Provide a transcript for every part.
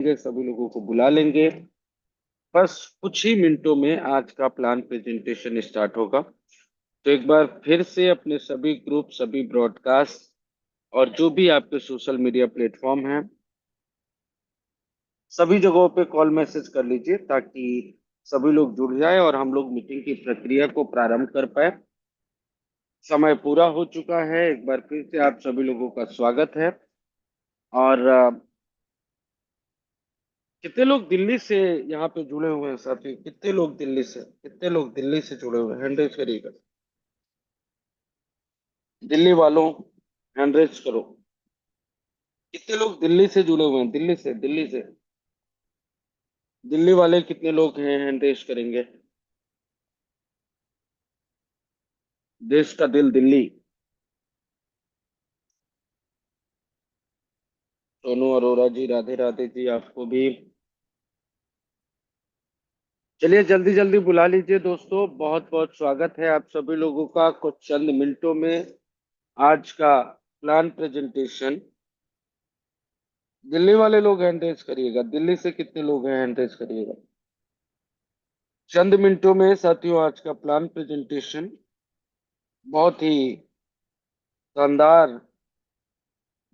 सभी लोगों को बुला लेंगे। बस कुछ ही मिनटों में आज का प्लान प्रेजेंटेशन स्टार्ट होगा। तो एक बार फिर से अपने सभी ग्रुप, सभी ब्रॉडकास्ट और जो भी आपके सोशल मीडिया प्लेटफॉर्म हैं, सभी जगहों पे कॉल मैसेज कर लीजिए ताकि सभी लोग जुड़ जाए और हम लोग मीटिंग की प्रक्रिया को प्रारंभ कर पाए। समय पूरा हो चुका है। एक बार फिर से आप सभी लोगों का स्वागत है। और कितने लोग दिल्ली से यहाँ पे जुड़े हुए हैं साथी? कितने लोग दिल्ली से जुड़े हुए हैं? हैंड रेज करिएगा। दिल्ली वालों, हैंड रेज करो। कितने लोग दिल्ली से जुड़े हुए हैं? दिल्ली से दिल्ली वाले कितने लोग हैं? हैंड रेज करेंगे। देश का दिल दिल्ली। सोनू अरोड़ा जी, राधे राधे जी, आपको भी। चलिए जल्दी जल्दी बुला लीजिए दोस्तों। बहुत बहुत स्वागत है आप सभी लोगों का कुछ चंद मिनटों में आज का प्लान प्रेजेंटेशन। दिल्ली वाले लोग हैंड रेज करिएगा। दिल्ली से कितने लोग हैं? हैंड रेज करिएगा। चंद मिनटों में साथियों आज का प्लान प्रेजेंटेशन बहुत ही शानदार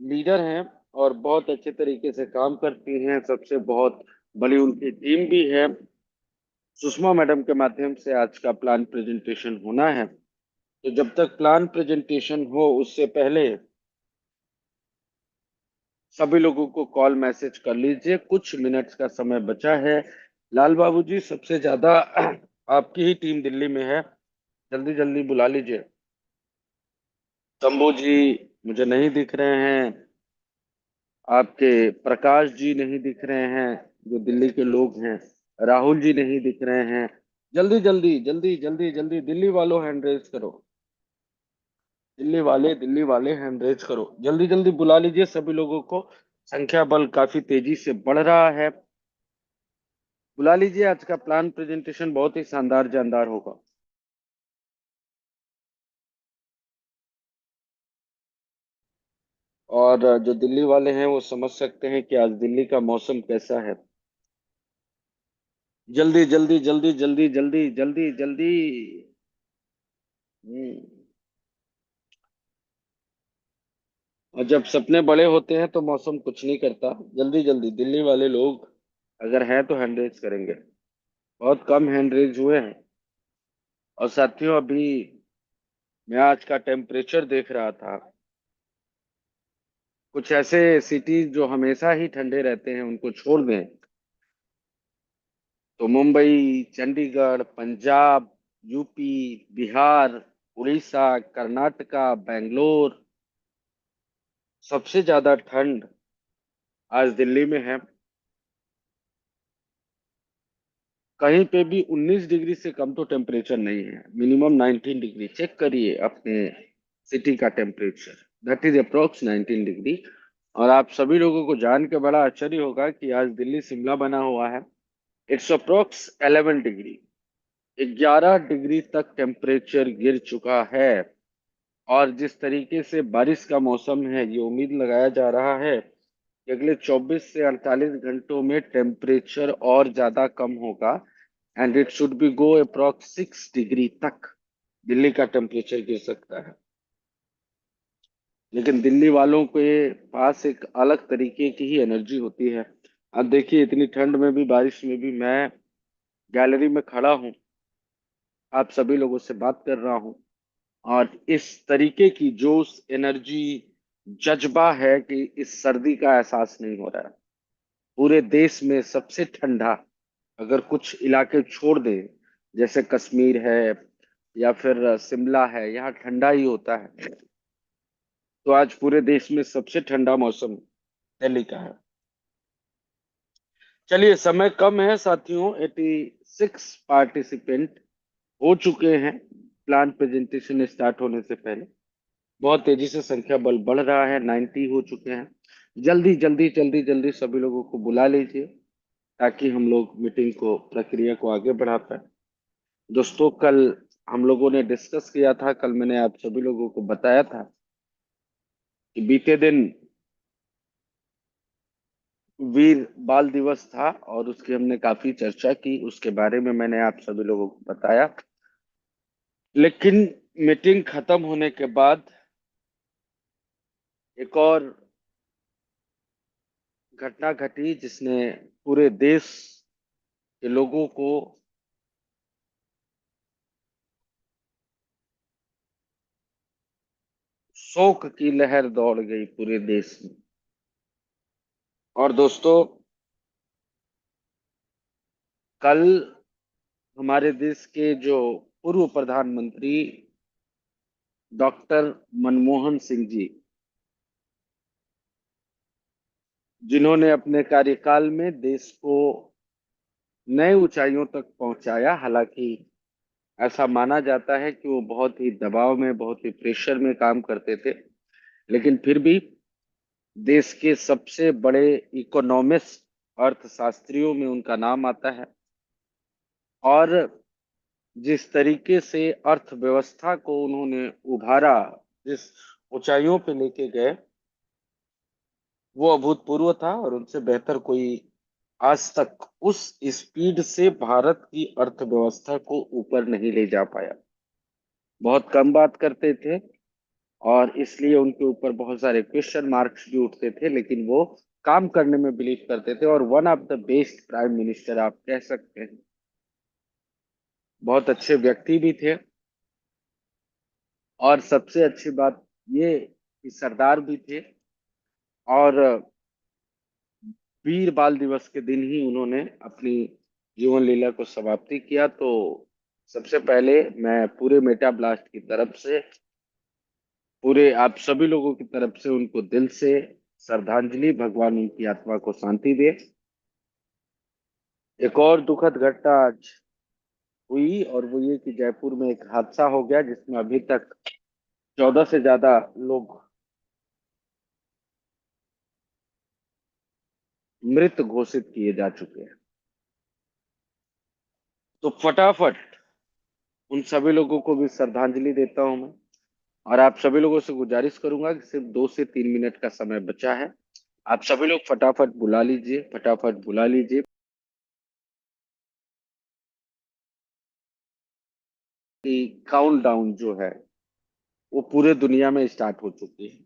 लीडर हैं और बहुत अच्छे तरीके से काम करती हैं। सबसे बहुत बड़ी उनकी टीम भी है। सुषमा मैडम के माध्यम से आज का प्लान प्रेजेंटेशन होना है। तो जब तक प्लान प्रेजेंटेशन हो उससे पहले सभी लोगों को कॉल मैसेज कर लीजिए। कुछ मिनट्स का समय बचा है। लाल बाबू जी, सबसे ज्यादा आपकी ही टीम दिल्ली में है। जल्दी जल्दी बुला लीजिए। शंभू जी मुझे नहीं दिख रहे हैं। आपके प्रकाश जी नहीं दिख रहे हैं, जो दिल्ली के लोग हैं। राहुल जी नहीं दिख रहे हैं। जल्दी जल्दी जल्दी जल्दी जल्दी दिल्ली वालों हैंड रेज करो। दिल्ली वाले हैंड रेज करो। जल्दी जल्दी बुला लीजिए सभी लोगों को। संख्या बल काफी तेजी से बढ़ रहा है। बुला लीजिए। आज का प्लान प्रेजेंटेशन बहुत ही शानदार जानदार होगा। और जो दिल्ली वाले हैं वो समझ सकते हैं कि आज दिल्ली का मौसम कैसा है। जल्दी जल्दी जल्दी जल्दी जल्दी जल्दी जल्दी। हम्म। और जब सपने बड़े होते हैं तो मौसम कुछ नहीं करता। जल्दी जल्दी दिल्ली वाले लोग अगर हैं तो हैंड रेज करेंगे। बहुत कम हैंड रेज हुए हैं। और साथियों, अभी मैं आज का टेम्परेचर देख रहा था। कुछ ऐसे सिटीज जो हमेशा ही ठंडे रहते हैं उनको छोड़ दें तो मुंबई, चंडीगढ़, पंजाब, यूपी, बिहार, उड़ीसा, कर्नाटका, बेंगलोर, सबसे ज्यादा ठंड आज दिल्ली में है। कहीं पे भी 19 डिग्री से कम तो टेम्परेचर नहीं है। Minimum 19 degree. चेक करिए अपने सिटी का temperature. That is approx 19 degree. और आप सभी लोगों को जान के बड़ा आश्चर्य होगा कि आज दिल्ली शिमला बना हुआ है। It's approx 11 degree. 11 डिग्री तक टेम्परेचर गिर चुका है। और जिस तरीके से बारिश का मौसम है, ये उम्मीद लगाया जा रहा है कि अगले 24 से 48 घंटों में टेम्परेचर और ज्यादा कम होगा। And it should be go approx 6 degree तक दिल्ली का टेम्परेचर गिर सकता है। लेकिन दिल्ली वालों के पास एक अलग तरीके की ही एनर्जी होती है। अब देखिए, इतनी ठंड में भी, बारिश में भी मैं गैलरी में खड़ा हूँ, आप सभी लोगों से बात कर रहा हूँ। और इस तरीके की जोश, एनर्जी, जज्बा है कि इस सर्दी का एहसास नहीं हो रहा है। पूरे देश में सबसे ठंडा, अगर कुछ इलाके छोड़ दें, जैसे कश्मीर है या फिर शिमला है, यहाँ ठंडा ही होता है। तो आज पूरे देश में सबसे ठंडा मौसम दिल्ली का है। चलिए, समय कम है साथियों। 86 पार्टिसिपेंट हो चुके हैं प्लान प्रेजेंटेशन स्टार्ट होने से पहले। बहुत तेजी से संख्या बल बढ़ रहा है। 90 हो चुके हैं। जल्दी जल्दी जल्दी जल्दी सभी लोगों को बुला लीजिए ताकि हम लोग मीटिंग को, प्रक्रिया को आगे बढ़ा पाए। दोस्तों, कल हम लोगों ने डिस्कस किया था, कल मैंने आप सभी लोगों को बताया था कि बीते दिन वीर बाल दिवस था और उसकी हमने काफी चर्चा की, उसके बारे में मैंने आप सभी लोगों को बताया। लेकिन मीटिंग खत्म होने के बाद एक और घटना घटी जिसने पूरे देश के लोगों को शोक की लहर दौड़ गई पूरे देश में। और दोस्तों, कल हमारे देश के जो पूर्व प्रधानमंत्री डॉक्टर मनमोहन सिंह जी, जिन्होंने अपने कार्यकाल में देश को नए ऊंचाइयों तक पहुंचाया, हालांकि ऐसा माना जाता है कि वो बहुत ही दबाव में, बहुत ही प्रेशर में काम करते थे, लेकिन फिर भी देश के सबसे बड़े इकोनॉमिस्ट, अर्थशास्त्रियों में उनका नाम आता है। और जिस तरीके से अर्थव्यवस्था को उन्होंने उभारा, जिस ऊंचाइयों पे लेके गए, वो अभूतपूर्व था और उनसे बेहतर कोई आज तक उस स्पीड से भारत की अर्थव्यवस्था को ऊपर नहीं ले जा पाया। बहुत कम बात करते थे और इसलिए उनके ऊपर बहुत सारे क्वेश्चन मार्क्स भी उठते थे, लेकिन वो काम करने में बिलीव करते थे और one of the best prime minister आप कह सकते हैं। बहुत अच्छे व्यक्ति भी थे और सबसे अच्छी बात ये कि सरदार भी थे। और वीर बाल दिवस के दिन ही उन्होंने अपनी जीवन लीला को समाप्ति किया। तो सबसे पहले मैं पूरे मेटा ब्लास्ट की तरफ से, पूरे आप सभी लोगों की तरफ से उनको दिल से श्रद्धांजलि, भगवान उनकी आत्मा को शांति दे। एक और दुखद घटना आज हुई और वो ये कि जयपुर में एक हादसा हो गया जिसमें अभी तक 14 से ज्यादा लोग मृत घोषित किए जा चुके हैं। तो फटाफट उन सभी लोगों को भी श्रद्धांजलि देता हूं मैं। और आप सभी लोगों से गुजारिश करूंगा कि सिर्फ 2 से 3 मिनट का समय बचा है, आप सभी लोग फटाफट बुला लीजिए, फटाफट बुला लीजिए कि काउंटडाउन जो है वो पूरे दुनिया में स्टार्ट हो चुकी है।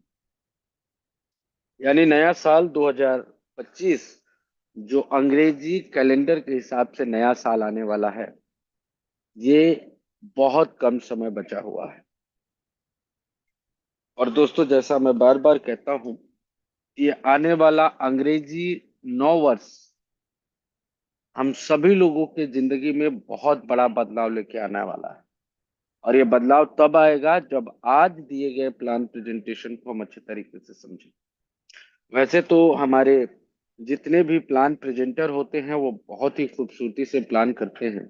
यानी नया साल 2025 जो अंग्रेजी कैलेंडर के हिसाब से नया साल आने वाला है, ये बहुत कम समय बचा हुआ है। और दोस्तों, जैसा मैं बार बार कहता हूं कि ये आने वाला अंग्रेजी नौ वर्ष हम सभी लोगों के जिंदगी में बहुत बड़ा बदलाव लेके आने वाला है। और ये बदलाव तब आएगा जब आज दिए गए प्लान प्रेजेंटेशन को हम अच्छे तरीके से समझें। वैसे तो हमारे जितने भी प्लान प्रेजेंटर होते हैं वो बहुत ही खूबसूरती से प्लान करते हैं,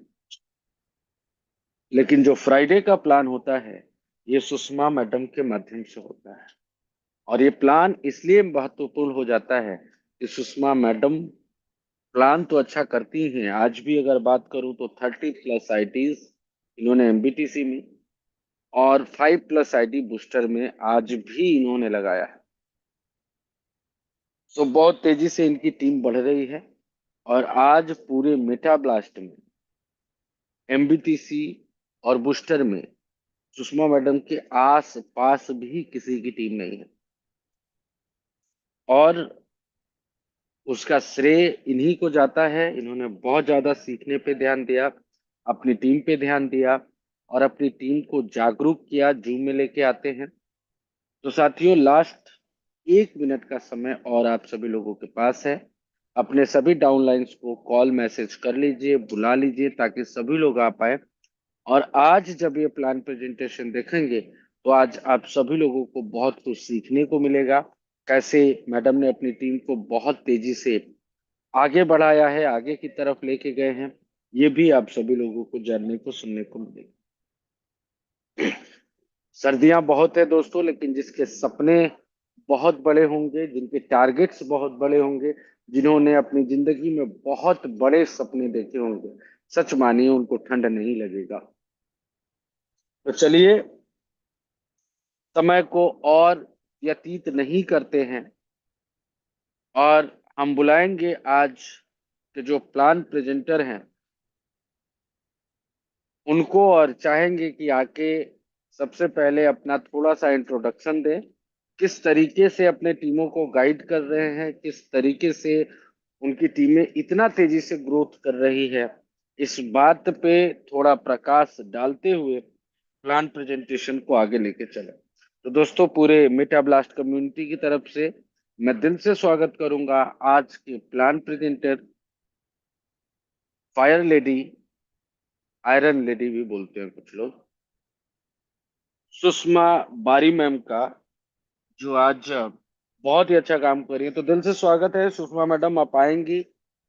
लेकिन जो फ्राइडे का प्लान होता है ये सुषमा मैडम के माध्यम से होता है। और ये प्लान इसलिए महत्वपूर्ण हो जाता है कि सुषमा मैडम प्लान तो अच्छा करती हैं। आज भी अगर बात करूं तो 30+ आईटीज इन्होंने एमबीटीसी में और 5+आईटी बूस्टर में आज भी इन्होंने लगाया है। तो बहुत तेजी से इनकी टीम बढ़ रही है और आज पूरे मेटा ब्लास्ट में एमबीटीसी और बूस्टर में सुषमा मैडम के आस पास भी किसी की टीम नहीं है। और उसका श्रेय इन्हीं को जाता है। इन्होंने बहुत ज्यादा सीखने पे ध्यान दिया, अपनी टीम पे ध्यान दिया और अपनी टीम को जागरूक किया, जूम में लेके आते हैं। तो साथियों, लास्ट 1 मिनट का समय और आप सभी लोगों के पास है। अपने सभी डाउनलाइंस को कॉल मैसेज कर लीजिए, बुला लीजिए ताकि सभी लोग आ पाए। और आज जब ये प्लान प्रेजेंटेशन देखेंगे तो आज आप सभी लोगों को बहुत कुछ सीखने को मिलेगा। कैसे मैडम ने अपनी टीम को बहुत तेजी से आगे बढ़ाया है, आगे की तरफ लेके गए हैं, ये भी आप सभी लोगों को जानने को, सुनने को मिलेगा। सर्दियां बहुत है दोस्तों, लेकिन जिसके सपने बहुत बड़े होंगे, जिनके टारगेट्स बहुत बड़े होंगे, जिन्होंने अपनी जिंदगी में बहुत बड़े सपने देखे होंगे, सच मानिए उनको ठंड नहीं लगेगा। तो चलिए, समय को और व्यतीत नहीं करते हैं और हम बुलाएंगे आज के जो प्लान प्रेजेंटर हैं उनको, और चाहेंगे कि आके सबसे पहले अपना थोड़ा सा इंट्रोडक्शन दें, किस तरीके से अपने टीमों को गाइड कर रहे हैं, किस तरीके से उनकी टीमें इतना तेजी से ग्रोथ कर रही है, इस बात पे थोड़ा प्रकाश डालते हुए प्लान प्रेजेंटेशन को आगे लेके चले। तो दोस्तों, पूरे मेटा ब्लास्ट कम्युनिटी की तरफ से मैं दिल से स्वागत करूंगा आज के plan presenter, fire lady, iron lady भी बोलते हैं कुछ लोग, सुषमा बारी मैम का, जो आज बहुत ही अच्छा काम कर रही है। तो दिल से स्वागत है सुषमा मैडम, आप आएंगी,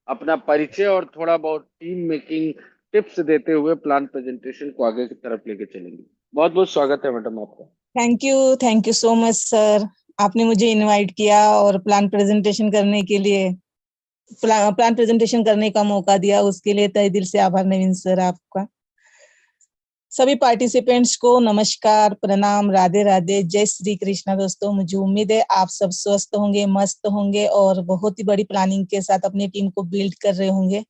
अपना परिचय और थोड़ा बहुत टीम मेकिंग टिप्स देते हुए प्लान प्रेजेंटेशन को आगे की तरफ लेके चलेंगी। बहुत बहुत स्वागत है मैडम आपका। Thank you so much sir. आपने मुझे इनवाइट किया और प्लान प्रेजेंटेशन करने के लिए प्लान प्रेजेंटेशन करने का मौका दिया, उसके लिए तहे दिल से आभार नवीन सर आपका। सभी पार्टिसिपेंट्स को नमस्कार, प्रणाम, राधे राधे, जय श्री कृष्णा। दोस्तों, मुझे उम्मीद है आप सब स्वस्थ होंगे, मस्त होंगे और बहुत ही बड़ी प्लानिंग के साथ अपनी टीम को बिल्ड कर रहे होंगे।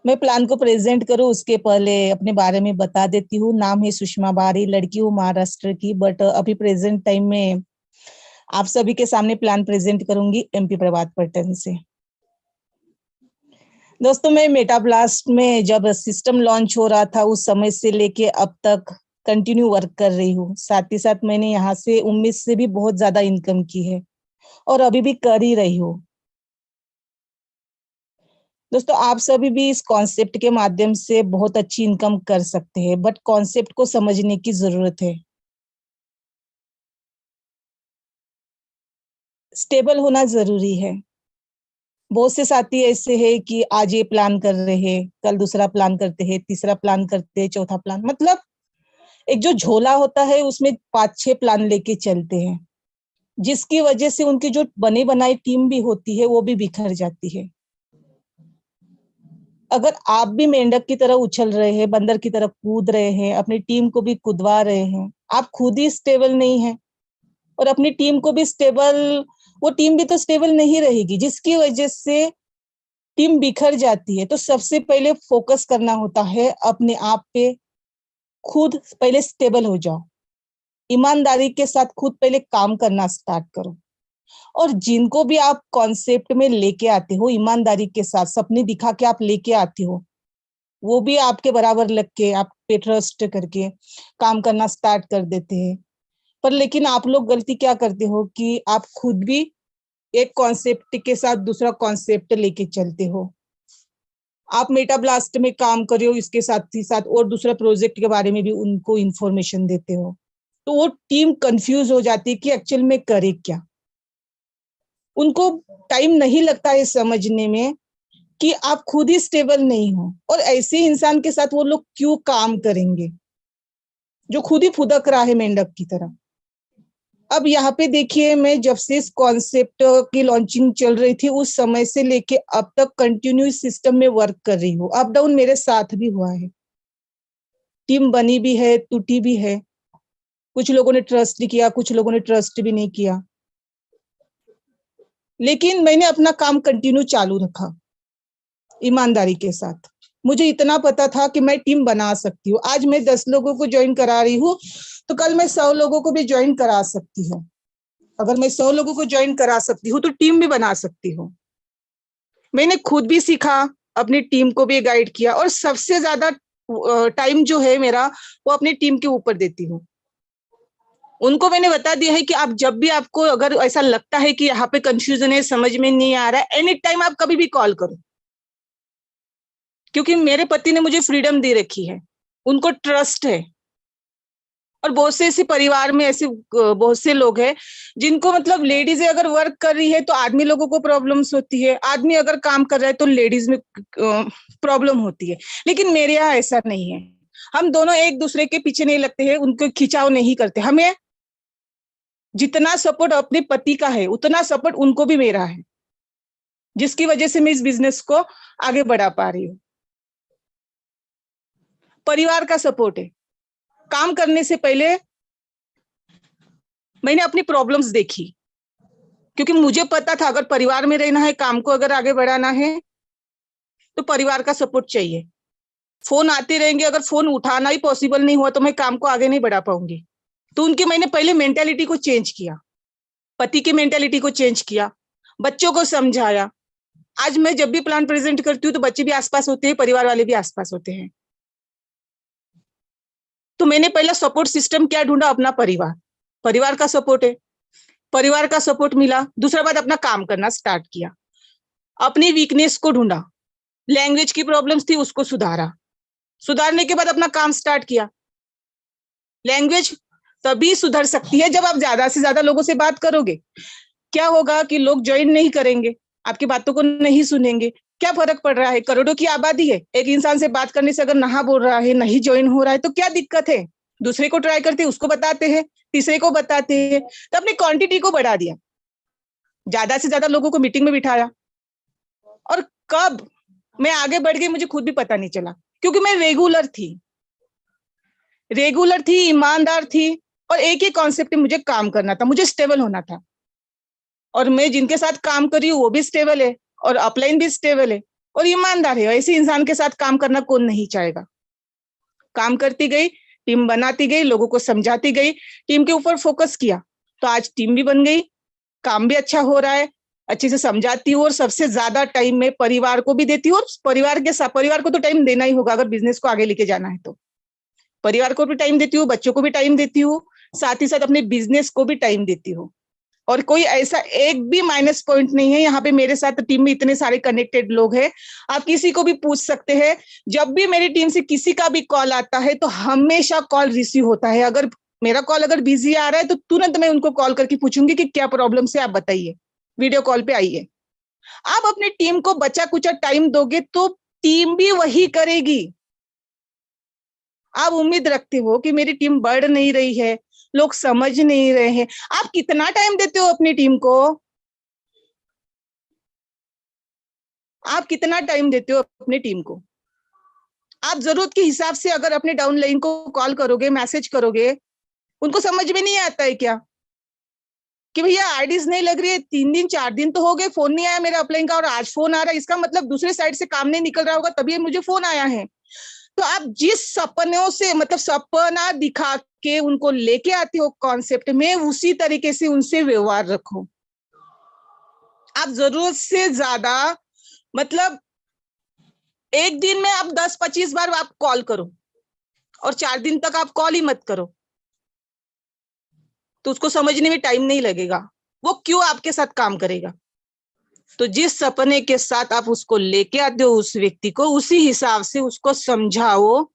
मैं प्लान को प्रेजेंट करूं उसके पहले अपने बारे में बता देती हूँ। नाम है सुषमा बारी, लड़की हूँ महाराष्ट्र की, बट अभी प्रेजेंट टाइम में आप सभी के सामने प्लान प्रेजेंट करूंगी एमपी प्रभात पट्टन से। दोस्तों, मैं मेटा ब्लास्ट में जब सिस्टम लॉन्च हो रहा था उस समय से लेके अब तक कंटिन्यू वर्क कर रही हूँ। साथ ही साथ मैंने यहाँ से उम्मीद से भी बहुत ज्यादा इनकम की है और अभी भी कर ही रही हूँ। दोस्तों, आप सभी भी इस कॉन्सेप्ट के माध्यम से बहुत अच्छी इनकम कर सकते हैं, बट कॉन्सेप्ट को समझने की जरूरत है। स्टेबल होना जरूरी है। बहुत से साथी ऐसे हैं कि आज ये प्लान कर रहे हैं, कल दूसरा प्लान करते हैं, तीसरा प्लान करते हैं, चौथा प्लान, मतलब एक जो झोला होता है उसमें 5-6 प्लान लेके चलते हैं, जिसकी वजह से उनकी जो बनी बनाई टीम भी होती है वो भी बिखर जाती है। अगर आप भी मेंढक की तरह उछल रहे हैं, बंदर की तरह कूद रहे हैं, अपनी टीम को भी कुदवा रहे हैं, आप खुद ही स्टेबल नहीं है और अपनी टीम को भी स्टेबल, वो टीम भी तो स्टेबल नहीं रहेगी, जिसकी वजह से टीम बिखर जाती है। तो सबसे पहले फोकस करना होता है अपने आप पे। खुद पहले स्टेबल हो जाओ, ईमानदारी के साथ खुद पहले काम करना स्टार्ट करो, और जिनको भी आप कॉन्सेप्ट में लेके आते हो, ईमानदारी के साथ सपने दिखा के आप लेके आते हो, वो भी आपके बराबर लग के आप पे ट्रस्ट करके काम करना स्टार्ट कर देते हैं। पर लेकिन आप लोग गलती क्या करते हो कि आप खुद भी एक कॉन्सेप्ट के साथ दूसरा कॉन्सेप्ट लेके चलते हो। आप मेटा ब्लास्ट में काम कर रहे हो, इसके साथ ही साथ और दूसरा प्रोजेक्ट के बारे में भी उनको इंफॉर्मेशन देते हो, तो वो टीम कंफ्यूज हो जाती है कि एक्चुअल में करे क्या। उनको टाइम नहीं लगता है समझने में कि आप खुद ही स्टेबल नहीं हो, और ऐसे इंसान के साथ वो लोग क्यों काम करेंगे जो खुद ही फुदक रहा है मेंढक की तरह। अब यहाँ पे देखिए, मैं जब से इस कॉन्सेप्ट की लॉन्चिंग चल रही थी उस समय से लेके अब तक कंटिन्यू सिस्टम में वर्क कर रही हूँ। अप डाउन मेरे साथ भी हुआ है, टीम बनी भी है, टूटी भी है, कुछ लोगों ने ट्रस्ट किया, कुछ लोगों ने ट्रस्ट भी नहीं किया, लेकिन मैंने अपना काम कंटिन्यू चालू रखा ईमानदारी के साथ। मुझे इतना पता था कि मैं टीम बना सकती हूँ। आज मैं 10 लोगों को ज्वाइन करा रही हूँ तो कल मैं 100 लोगों को भी ज्वाइन करा सकती हूँ। अगर मैं 100 लोगों को ज्वाइन करा सकती हूँ तो टीम भी बना सकती हूँ। मैंने खुद भी सीखा, अपनी टीम को भी गाइड किया, और सबसे ज्यादा टाइम जो है मेरा वो अपनी टीम के ऊपर देती हूँ। उनको मैंने बता दिया है कि आप जब भी आपको अगर ऐसा लगता है कि यहाँ पे कंफ्यूजन है, समझ में नहीं आ रहा है, एनी टाइम आप कभी भी कॉल करो, क्योंकि मेरे पति ने मुझे फ्रीडम दे रखी है, उनको ट्रस्ट है। और बहुत से ऐसे परिवार में ऐसे बहुत से लोग हैं जिनको, मतलब लेडीज अगर वर्क कर रही है तो आदमी लोगों को प्रॉब्लम्स होती है, आदमी अगर काम कर रहा है तो लेडीज में प्रॉब्लम होती है। लेकिन मेरे यहाँ ऐसा नहीं है, हम दोनों एक दूसरे के पीछे नहीं लगते हैं, उनको खिंचाव नहीं करते। हमें जितना सपोर्ट अपने पति का है उतना सपोर्ट उनको भी मेरा है, जिसकी वजह से मैं इस बिजनेस को आगे बढ़ा पा रही हूँ। परिवार का सपोर्ट है। काम करने से पहले मैंने अपनी प्रॉब्लम्स देखी, क्योंकि मुझे पता था अगर परिवार में रहना है, काम को अगर आगे बढ़ाना है तो परिवार का सपोर्ट चाहिए। फोन आते रहेंगे, अगर फोन उठाना ही पॉसिबल नहीं हुआ तो मैं काम को आगे नहीं बढ़ा पाऊंगी। तो उनकी मैंने पहले मेंटेलिटी को चेंज किया, पति की मेंटेलिटी को चेंज किया, बच्चों को समझाया। आज मैं जब भी प्लान प्रेजेंट करती हूँ तो बच्चे भी आसपास होते हैं, परिवार वाले भी आसपास होते हैं। तो मैंने पहला सपोर्ट सिस्टम क्या ढूंढा? अपना परिवार। परिवार का सपोर्ट है, परिवार का सपोर्ट मिला। दूसरा बात, अपना काम करना स्टार्ट किया, अपनी वीकनेस को ढूंढा। लैंग्वेज की प्रॉब्लम्स थी, उसको सुधारा। सुधारने के बाद अपना काम स्टार्ट किया। लैंग्वेज तभी सुधर सकती है जब आप ज्यादा से ज्यादा लोगों से बात करोगे। क्या होगा कि लोग ज्वाइन नहीं करेंगे, आपकी बातों को नहीं सुनेंगे। क्या फर्क पड़ रहा है? करोड़ों की आबादी है, एक इंसान से बात करने से अगर नहा बोल रहा है, नहीं ज्वाइन हो रहा है तो क्या दिक्कत है? दूसरे को ट्राई करते, उसको बताते हैं, तीसरे को बताते हैं। तो अपनी क्वांटिटी को बढ़ा दिया, ज्यादा से ज्यादा लोगों को मीटिंग में बिठाया। और कब मैं आगे बढ़ गई मुझे खुद भी पता नहीं चला, क्योंकि मैं रेगुलर थी, ईमानदार थी, और एक ही कॉन्सेप्ट में मुझे काम करना था, मुझे स्टेबल होना था। और मैं जिनके साथ काम कर रही हूँ वो भी स्टेबल है, और अपलाइन भी स्टेबल है और ईमानदार है। ऐसे इंसान के साथ काम करना कौन नहीं चाहेगा? काम करती गई, टीम बनाती गई, लोगों को समझाती गई, टीम के ऊपर फोकस किया, तो आज टीम भी बन गई, काम भी अच्छा हो रहा है, अच्छे से समझाती हूँ। और सबसे ज्यादा टाइम में परिवार को भी देती हूँ, और परिवार को तो टाइम देना ही होगा अगर बिजनेस को आगे लेके जाना है तो। परिवार को भी टाइम देती हूँ, बच्चों को भी टाइम देती हूँ, साथ ही साथ अपने बिजनेस को भी टाइम देती हूँ। और कोई ऐसा एक भी माइनस पॉइंट नहीं है। यहाँ पे मेरे साथ टीम में इतने सारे कनेक्टेड लोग हैं, आप किसी को भी पूछ सकते हैं। जब भी मेरी टीम से किसी का भी कॉल आता है तो हमेशा कॉल रिसीव होता है। अगर मेरा कॉल अगर बिजी आ रहा है तो तुरंत मैं उनको कॉल करके पूछूंगी कि क्या प्रॉब्लम से, आप बताइए, वीडियो कॉल पे आइए। आप अपनी टीम को बचा कुचा टाइम दोगे तो टीम भी वही करेगी। आप उम्मीद रखते हो कि मेरी टीम बढ़ नहीं रही है, लोग समझ नहीं रहे हैं। आप कितना टाइम देते हो अपनी टीम को? आप कितना टाइम देते हो अपनी टीम को? आप जरूरत के हिसाब से अगर अपने डाउन लाइन को कॉल करोगे, मैसेज करोगे, उनको समझ में नहीं आता है क्या कि भैया आईडीज नहीं लग रही है, 3 दिन 4 दिन तो हो गए, फोन नहीं आया मेरा अपलाइन का, और आज फोन आ रहा है, इसका मतलब दूसरे साइड से काम नहीं निकल रहा होगा तभी मुझे फोन आया है। तो आप जिस सपनों से, मतलब सपना दिखा के उनको लेके आते हो कॉन्सेप्ट में, उसी तरीके से उनसे व्यवहार रखो। आप जरूरत से ज्यादा, मतलब एक दिन में आप 10-25 बार आप कॉल करो और 4 दिन तक आप कॉल ही मत करो, तो उसको समझने में टाइम नहीं लगेगा, वो क्यों आपके साथ काम करेगा। तो जिस सपने के साथ आप उसको लेके आते हो उस व्यक्ति को, उसी हिसाब से उसको समझाओ।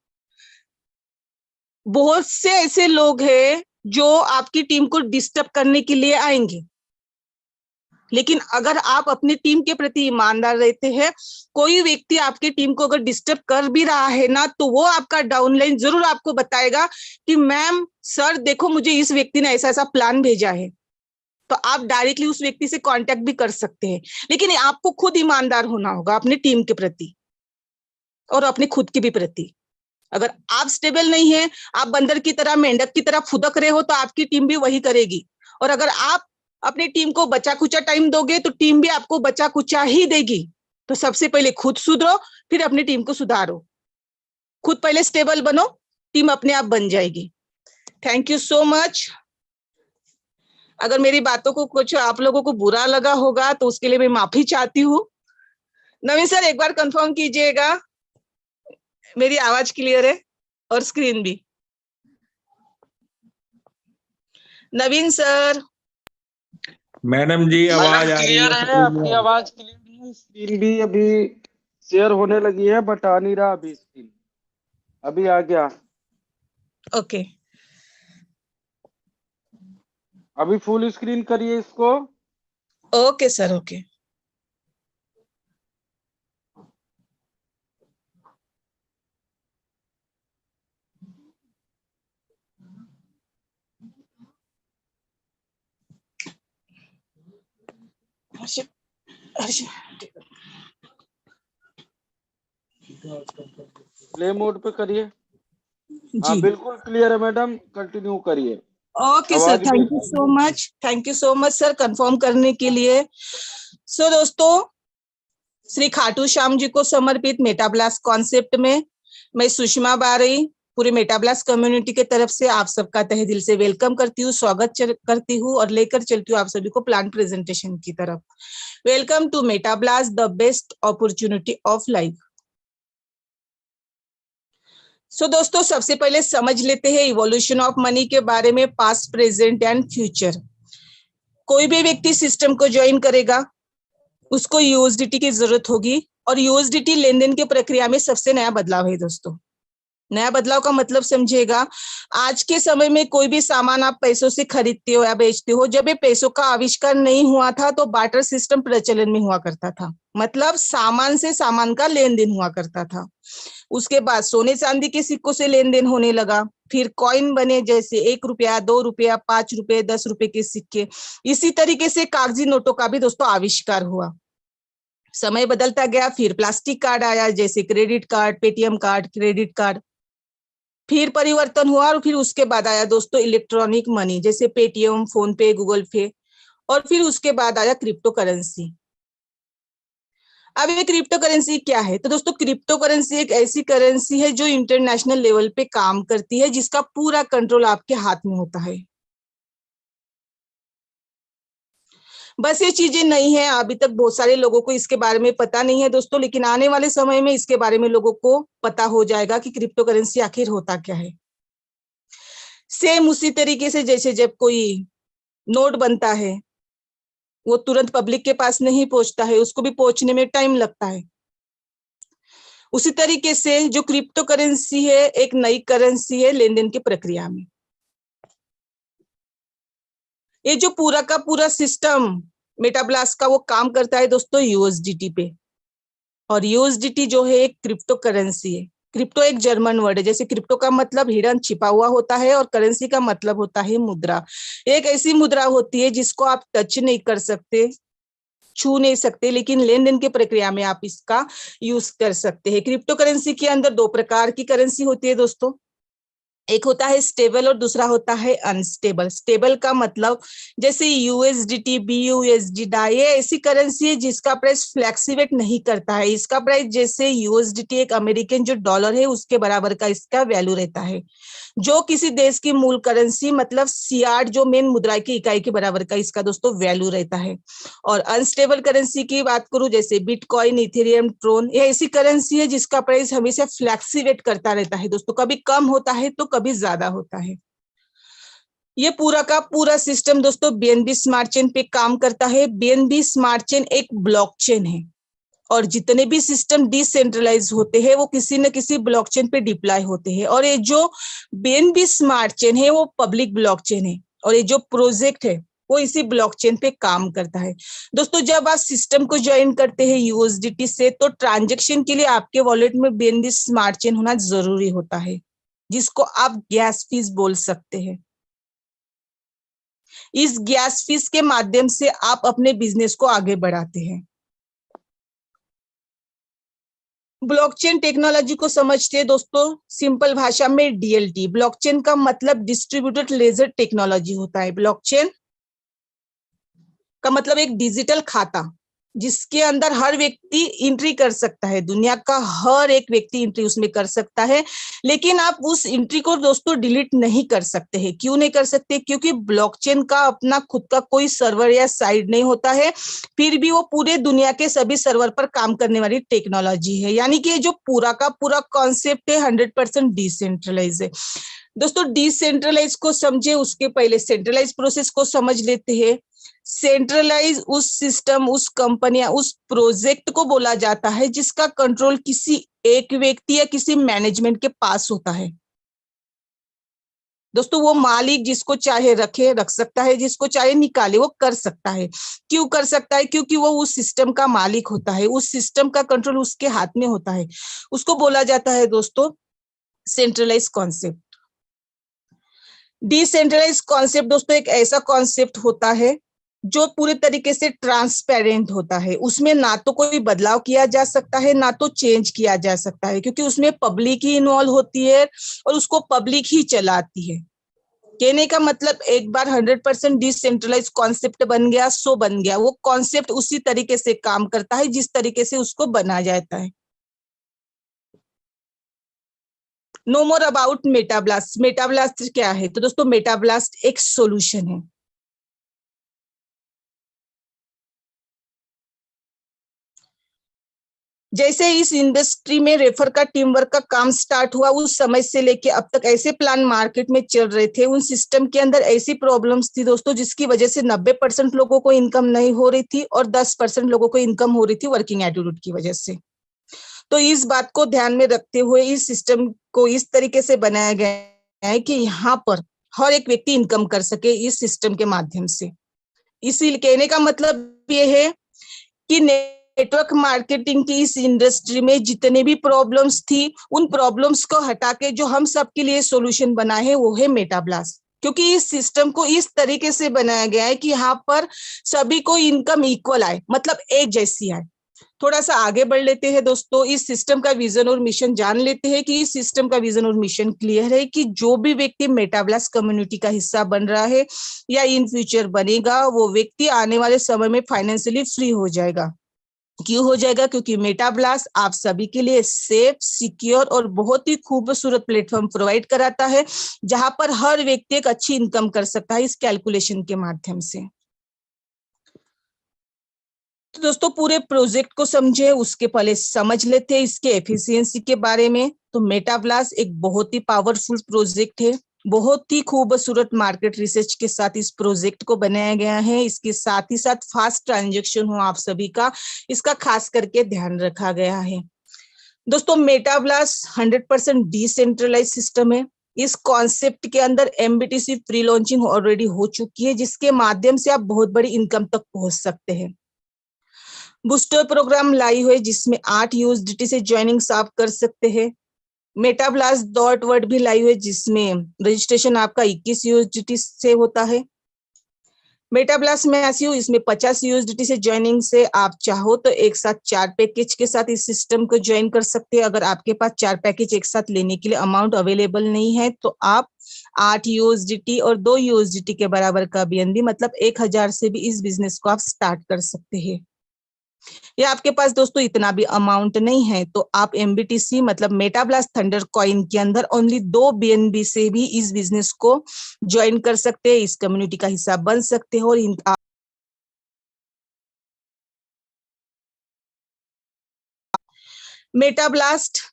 बहुत से ऐसे लोग हैं जो आपकी टीम को डिस्टर्ब करने के लिए आएंगे, लेकिन अगर आप अपनी टीम के प्रति ईमानदार रहते हैं, कोई व्यक्ति आपकी टीम को अगर डिस्टर्ब कर भी रहा है ना, तो वो आपका डाउनलाइन जरूर आपको बताएगा कि मैम, सर देखो, मुझे इस व्यक्ति ने ऐसा ऐसा प्लान भेजा है। तो आप डायरेक्टली उस व्यक्ति से कांटेक्ट भी कर सकते हैं, लेकिन आपको खुद ईमानदार होना होगा अपनी टीम के प्रति और अपने खुद के भी प्रति। अगर आप स्टेबल नहीं है, आप बंदर की तरह, मेंढक की तरह फुदक रहे हो, तो आपकी टीम भी वही करेगी। और अगर आप अपनी टीम को बचा कुचा टाइम दोगे तो टीम भी आपको बचा कुचा ही देगी। तो सबसे पहले खुद सुधरो, फिर अपनी टीम को सुधारो। खुद पहले स्टेबल बनो, टीम अपने आप बन जाएगी। Thank you so much. अगर मेरी बातों को कुछ आप लोगों को बुरा लगा होगा तो उसके लिए मैं माफी चाहती हूँ। नवीन सर, एक बार कंफर्म कीजिएगा मेरी आवाज क्लियर है और स्क्रीन भी। नवीन सर। मैडम जी आवाज आ रही क्लियर है, है, आपकी आवाज क्लियर है, स्क्रीन भी अभी शेयर होने लगी है, बट आ नहीं रहा अभी स्क्रीन। अभी आ गया। ओके, अभी फुल स्क्रीन करिए इसको। Okay sir, okay. Play mode पे करिए। हाँ जी, बिल्कुल क्लियर है मैडम, कंटिन्यू करिए। Okay sir, thank you so much sir confirm करने के लिए। सो दोस्तों, श्री खाटू श्याम जी को समर्पित मेटाब्लास्ट कॉन्सेप्ट में मैं सुषमा बारई पूरे मेटाब्लास्ट कम्युनिटी के तरफ से आप सबका तहे दिल से वेलकम करती हूँ, स्वागत करती हूँ और लेकर चलती हूँ आप सभी को प्लांट प्रेजेंटेशन की तरफ। Welcome to Metablast, the best opportunity of life. So दोस्तों, सबसे पहले समझ लेते हैं इवोल्यूशन ऑफ मनी के बारे में, पास्ट, प्रेजेंट एंड फ्यूचर। कोई भी व्यक्ति सिस्टम को ज्वाइन करेगा, उसको यूएसडीटी की जरूरत होगी और यूएसडीटी लेन देन की प्रक्रिया में सबसे नया बदलाव है दोस्तों। नया बदलाव का मतलब समझिएगा, आज के समय में कोई भी सामान आप पैसों से खरीदते हो या बेचते हो, जब ये पैसों का आविष्कार नहीं हुआ था तो बार्टर सिस्टम प्रचलन में हुआ करता था, मतलब सामान से सामान का लेन देन हुआ करता था। उसके बाद सोने चांदी के सिक्कों से लेन देन होने लगा, फिर कॉइन बने जैसे 1 रुपया, 2 रुपया, 5 रुपए, 10 रुपए के सिक्के। इसी तरीके से कागजी नोटों का भी दोस्तों आविष्कार हुआ। समय बदलता गया, फिर प्लास्टिक कार्ड आया जैसे credit card, Paytm card, credit card. फिर परिवर्तन हुआ और फिर उसके बाद आया दोस्तों इलेक्ट्रॉनिक मनी जैसे पेटीएम, फोन पे, गूगल पे। और फिर उसके बाद आया क्रिप्टो करेंसी। अब ये क्रिप्टो करेंसी क्या है? तो दोस्तों, क्रिप्टो करेंसी एक ऐसी करेंसी है जो इंटरनेशनल लेवल पे काम करती है, जिसका पूरा कंट्रोल आपके हाथ में होता है। बस ये चीजें नहीं है, अभी तक बहुत सारे लोगों को इसके बारे में पता नहीं है दोस्तों, लेकिन आने वाले समय में इसके बारे में लोगों को पता हो जाएगा कि क्रिप्टो करेंसी आखिर होता क्या है। सेम उसी तरीके से जैसे जब कोई नोट बनता है, वो तुरंत पब्लिक के पास नहीं पहुंचता है, उसको भी पहुंचने में टाइम लगता है। उसी तरीके से जो क्रिप्टो करेंसी है एक नई करेंसी है लेन देन की प्रक्रिया में। ये जो पूरा का पूरा सिस्टम मेटाब्लास्ट का वो काम करता है दोस्तों यूएसडीटी पे। और यूएसडीटी जो है एक क्रिप्टो करेंसी है। क्रिप्टो एक जर्मन वर्ड है, जैसे क्रिप्टो का मतलब हिडन, छिपा हुआ होता है, और करेंसी का मतलब होता है मुद्रा। एक ऐसी मुद्रा होती है जिसको आप टच नहीं कर सकते, छू नहीं सकते, लेकिन लेन देन की प्रक्रिया में आप इसका यूज कर सकते हैं। क्रिप्टो करेंसी के अंदर 2 प्रकार की करेंसी होती है दोस्तों, एक होता है स्टेबल और दूसरा होता है अनस्टेबल। स्टेबल का मतलब जैसे यूएसडीटी, बीयूएसडी, ये ऐसी करेंसी है जिसका प्राइस फ्लैक्सिवेट नहीं करता है। इसका प्राइस जैसे यूएसडीटी एक अमेरिकन जो डॉलर है उसके बराबर का इसका वैल्यू रहता है, जो किसी देश की मूल करेंसी मतलब सियाड जो मेन मुद्रा की इकाई के बराबर का इसका दोस्तों वैल्यू रहता है। और अनस्टेबल करेंसी की बात करूं जैसे बिटकॉइन, इथेरियम, ट्रोन, ये ऐसी करेंसी है जिसका प्राइस हमेशा फ्लैक्सिवेट करता रहता है दोस्तों, कभी कम होता है तो कभी ज्यादा होता है। ये पूरा का पूरा सिस्टम दोस्तों बीएनबी स्मार्ट चेन पे काम करता है। बीएनबी स्मार्ट चेन एक ब्लॉकचेन है और जितने भी सिस्टम डिसेंट्रलाइज होते हैं वो किसी न किसी ब्लॉकचेन पे डिप्लॉय होते हैं। और ये जो बीएनबी स्मार्ट चेन है वो पब्लिक ब्लॉकचेन है और ये जो प्रोजेक्ट है वो इसी ब्लॉकचेन पे काम करता है। दोस्तों, जब आप सिस्टम को ज्वाइन करते हैं यूएसडीटी से, तो ट्रांजैक्शन के लिए आपके वॉलेट में बीएनबी स्मार्ट चेन होना जरूरी होता है, जिसको आप गैस फीस बोल सकते हैं। इस गैस फीस के माध्यम से आप अपने बिजनेस को आगे बढ़ाते हैं। ब्लॉकचेन टेक्नोलॉजी को समझते हैं दोस्तों सिंपल भाषा में डीएलटी। ब्लॉकचेन का मतलब डिस्ट्रीब्यूटेड लेजर टेक्नोलॉजी होता है। ब्लॉकचेन का मतलब एक डिजिटल खाता जिसके अंदर हर व्यक्ति एंट्री कर सकता है, दुनिया का हर एक व्यक्ति एंट्री उसमें कर सकता है, लेकिन आप उस एंट्री को दोस्तों डिलीट नहीं कर सकते हैं। क्यों नहीं कर सकते? क्योंकि ब्लॉकचेन का अपना खुद का कोई सर्वर या साइट नहीं होता है, फिर भी वो पूरे दुनिया के सभी सर्वर पर काम करने वाली टेक्नोलॉजी है। यानी कि जो पूरा का पूरा कॉन्सेप्ट है 100% डिसेंट्रलाइज है। दोस्तों, डिसेंट्रलाइज को समझे उसके पहले सेंट्रलाइज प्रोसेस को समझ लेते हैं। सेंट्रलाइज उस सिस्टम, उस कंपनी या उस प्रोजेक्ट को बोला जाता है जिसका कंट्रोल किसी एक व्यक्ति या किसी मैनेजमेंट के पास होता है। दोस्तों, वो मालिक जिसको चाहे रखे रख सकता है, जिसको चाहे निकाले वो कर सकता है। क्यों कर सकता है? क्योंकि वो उस सिस्टम का मालिक होता है, उस सिस्टम का कंट्रोल उसके हाथ में होता है। उसको बोला जाता है दोस्तों सेंट्रलाइज कॉन्सेप्ट। डिसेंट्रलाइज कॉन्सेप्ट दोस्तों एक ऐसा कॉन्सेप्ट होता है जो पूरे तरीके से ट्रांसपेरेंट होता है। उसमें ना तो कोई बदलाव किया जा सकता है ना तो चेंज किया जा सकता है, क्योंकि उसमें पब्लिक ही इन्वॉल्व होती है और उसको पब्लिक ही चलाती है। कहने का मतलब एक बार 100% डिसेंट्रलाइज कॉन्सेप्ट बन गया सो बन गया, वो कॉन्सेप्ट उसी तरीके से काम करता है जिस तरीके से उसको बना जाता है। No more about मेटाब्लास्ट। मेटाब्लास्ट क्या है? तो दोस्तों मेटाब्लास्ट एक सॉल्यूशन है। जैसे इस इंडस्ट्री में रेफर का टीम वर्क का काम स्टार्ट हुआ, उस समय से लेके अब तक ऐसे प्लान मार्केट में चल रहे थे, उन सिस्टम के अंदर ऐसी प्रॉब्लम्स थी दोस्तों जिसकी वजह से 90% लोगों को इनकम नहीं हो रही थी और 10% लोगों को इनकम हो रही थी वर्किंग एटीट्यूड की वजह से। तो इस बात को ध्यान में रखते हुए इस सिस्टम को इस तरीके से बनाया गया है कि यहाँ पर हर एक व्यक्ति इनकम कर सके इस सिस्टम के माध्यम से। इसीलिए कहने का मतलब ये है कि नेटवर्क मार्केटिंग की इस इंडस्ट्री में जितने भी प्रॉब्लम्स थी, उन प्रॉब्लम्स को हटा के जो हम सबके लिए सॉल्यूशन बना है वो है मेटाब्लास्ट। क्योंकि इस सिस्टम को इस तरीके से बनाया गया है कि यहाँ पर सभी को इनकम इक्वल आए, मतलब एक जैसी आए। थोड़ा सा आगे बढ़ लेते हैं दोस्तों, इस सिस्टम का विजन और मिशन जान लेते हैं कि इस सिस्टम का विजन और मिशन क्लियर है कि जो भी व्यक्ति मेटाब्लास्ट कम्युनिटी का हिस्सा बन रहा है या इन फ्यूचर बनेगा, वो व्यक्ति आने वाले समय में फाइनेंशियली फ्री हो जाएगा। क्यों हो जाएगा? क्योंकि मेटाब्लास्ट आप सभी के लिए सेफ, सिक्योर और बहुत ही खूबसूरत प्लेटफॉर्म प्रोवाइड कराता है जहां पर हर व्यक्ति एक अच्छी इनकम कर सकता है इस कैलकुलेशन के माध्यम से। तो दोस्तों पूरे प्रोजेक्ट को समझे उसके पहले समझ लेते हैं इसके एफिशिएंसी के बारे में। तो मेटाब्लास्ट एक बहुत ही पावरफुल प्रोजेक्ट है, बहुत ही खूबसूरत मार्केट रिसर्च के साथ इस प्रोजेक्ट को बनाया गया है। इसके साथ ही साथ फास्ट ट्रांजैक्शन हो आप सभी का, इसका खास करके ध्यान रखा गया है। दोस्तों मेटाब्लास्ट 100% डिसेंट्रलाइज सिस्टम है। इस कॉन्सेप्ट के अंदर एमबीटीसी प्री लॉन्चिंग ऑलरेडी हो चुकी है जिसके माध्यम से आप बहुत बड़ी इनकम तक पहुंच सकते हैं। बूस्टर प्रोग्राम लाइव है जिसमें 8 यूएसडीटी से ज्वाइनिंग्स आप कर सकते हैं। मेटाब्लास्ट डॉट वर्ड भी लाइव है जिसमें रजिस्ट्रेशन आपका 21 यूएसडीटी से होता है। मेटाब्लास्ट मैसिव, इसमें 50 यूएसडीटी से ज्वाइनिंग से आप चाहो तो एक साथ 4 पैकेज के साथ इस सिस्टम को ज्वाइन कर सकते हैं। अगर आपके पास 4 पैकेज एक साथ लेने के लिए अमाउंट अवेलेबल नहीं है तो आप 8 यूएसडीटी और 2 यूएसडीटी के बराबर का बीएनबी मतलब 1000 से भी इस बिजनेस को आप स्टार्ट कर सकते हैं। या आपके पास दोस्तों इतना भी अमाउंट नहीं है तो आप एमबीटीसी मतलब मेटाब्लास्ट थंडर कॉइन के अंदर ओनली 2 बीएनबी से भी इस बिजनेस को ज्वाइन कर सकते हैं, इस कम्युनिटी का हिस्सा बन सकते हो। और मेटाब्लास्ट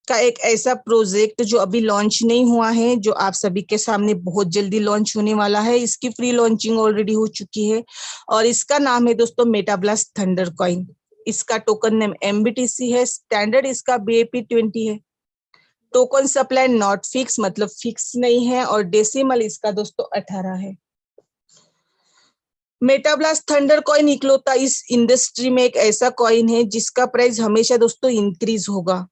का एक ऐसा प्रोजेक्ट जो अभी लॉन्च नहीं हुआ है, जो आप सभी के सामने बहुत जल्दी लॉन्च होने वाला है। इसकी प्री लॉन्चिंग ऑलरेडी हो चुकी है और इसका नाम है दोस्तों मेटाब्लास्ट थंडर कॉइन। इसका टोकन नेम एमबीटीसी है, स्टैंडर्ड इसका BAP20 है। टोकन सप्लाई नॉट फिक्स मतलब फिक्स नहीं है और डेसिमल इसका दोस्तों 18 है। मेटाब्लास्ट थंडर कॉइन इकलौता इस इंडस्ट्री में एक ऐसा कॉइन है जिसका प्राइस हमेशा दोस्तों इंक्रीज होगा।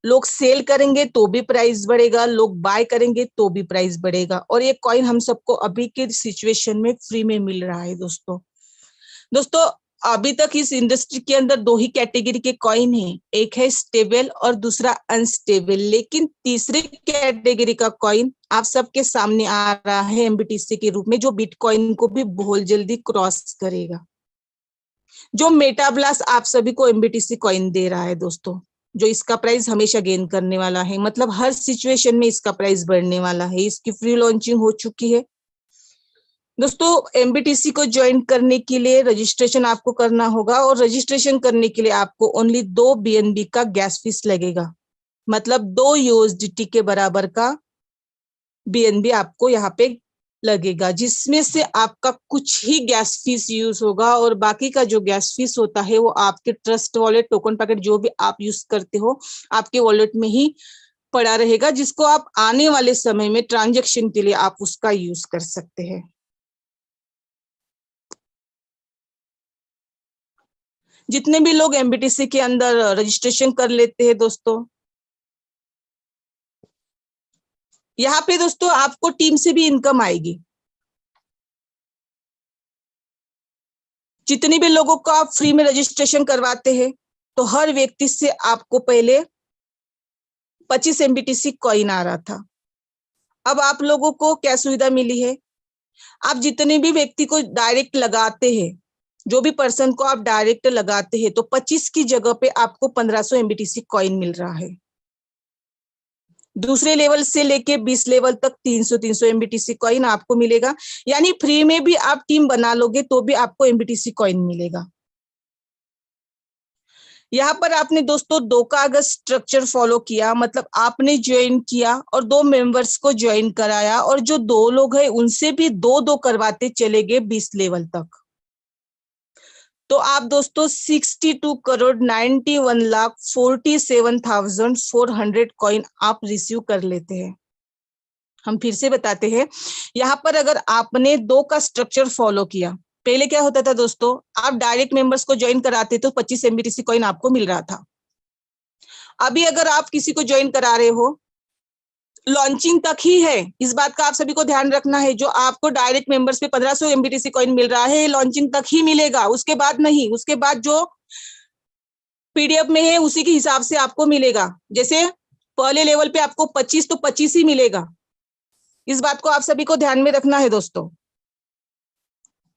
लोग सेल करेंगे तो भी प्राइस बढ़ेगा, लोग बाय करेंगे तो भी प्राइस बढ़ेगा और ये कॉइन हम सबको अभी के सिचुएशन में फ्री में मिल रहा है। दोस्तों अभी तक इस इंडस्ट्री के अंदर 2 ही कैटेगरी के कॉइन हैं, एक है स्टेबल और दूसरा अनस्टेबल। लेकिन तीसरी कैटेगरी का कॉइन आप सबके सामने आ रहा है एमबीटीसी के रूप में, जो बिटकॉइन को भी बहुत जल्दी क्रॉस करेगा। जो मेटाब्लास्ट आप सभी को एमबीटीसी कॉइन दे रहा है दोस्तों, जो इसका प्राइस हमेशा गेन करने वाला है, मतलब हर सिचुएशन में इसका प्राइस बढ़ने वाला है। इसकी फ्री लॉन्चिंग हो चुकी है। दोस्तों एमबीटीसी को ज्वाइन करने के लिए रजिस्ट्रेशन आपको करना होगा और रजिस्ट्रेशन करने के लिए आपको ओनली 2 बीएनबी का गैस फीस लगेगा, मतलब 2 यूएसडीटी के बराबर का बीएनबी आपको यहाँ पे लगेगा, जिसमें से आपका कुछ ही गैस फीस यूज होगा और बाकी का जो गैस फीस होता है वो आपके ट्रस्ट वॉलेट, टोकन पैकेट जो भी आप यूज करते हो आपके वॉलेट में ही पड़ा रहेगा, जिसको आप आने वाले समय में ट्रांजैक्शन के लिए आप उसका यूज कर सकते हैं। जितने भी लोग एमबीटीसी के अंदर रजिस्ट्रेशन कर लेते हैं दोस्तों, यहाँ पे दोस्तों आपको टीम से भी इनकम आएगी। जितने भी लोगों को आप फ्री में रजिस्ट्रेशन करवाते हैं तो हर व्यक्ति से आपको पहले 25 एमबीटीसी कॉइन आ रहा था, अब आप लोगों को क्या सुविधा मिली है, आप जितने भी व्यक्ति को डायरेक्ट लगाते हैं, जो भी पर्सन को आप डायरेक्ट लगाते हैं, तो 25 की जगह पे आपको 1500 एमबीटीसी कॉइन मिल रहा है। दूसरे लेवल से लेके 20 लेवल तक 300 एमबीटीसी कॉइन आपको मिलेगा, यानी फ्री में भी आप टीम बना लोगे तो भी आपको एमबीटीसी कॉइन मिलेगा। यहाँ पर आपने दोस्तों 2 का अगर स्ट्रक्चर फॉलो किया, मतलब आपने ज्वाइन किया और 2 मेंबर्स को ज्वाइन कराया, और जो 2 लोग हैं उनसे भी 2-2 करवाते चले गए 20 लेवल तक, तो आप दोस्तों 62,91,47,400 कॉइन आप रिसीव कर लेते हैं। हम फिर से बताते हैं, यहाँ पर अगर आपने 2 का स्ट्रक्चर फॉलो किया, पहले क्या होता था दोस्तों, आप डायरेक्ट मेंबर्स को ज्वाइन कराते तो 25 एमबीटीसी कॉइन आपको मिल रहा था। अभी अगर आप किसी को ज्वाइन करा रहे हो, लॉन्चिंग तक ही है, इस बात का आप सभी को ध्यान रखना है। जो आपको डायरेक्ट मेंबर्स पे 1500 एमबीटीसी कॉइन मिल रहा है, लॉन्चिंग तक ही मिलेगा, उसके बाद नहीं। उसके बाद जो पीडीएफ में है उसी के हिसाब से आपको मिलेगा। जैसे पहले लेवल पे आपको 25 तो 25 ही मिलेगा, इस बात को आप सभी को ध्यान में रखना है दोस्तों।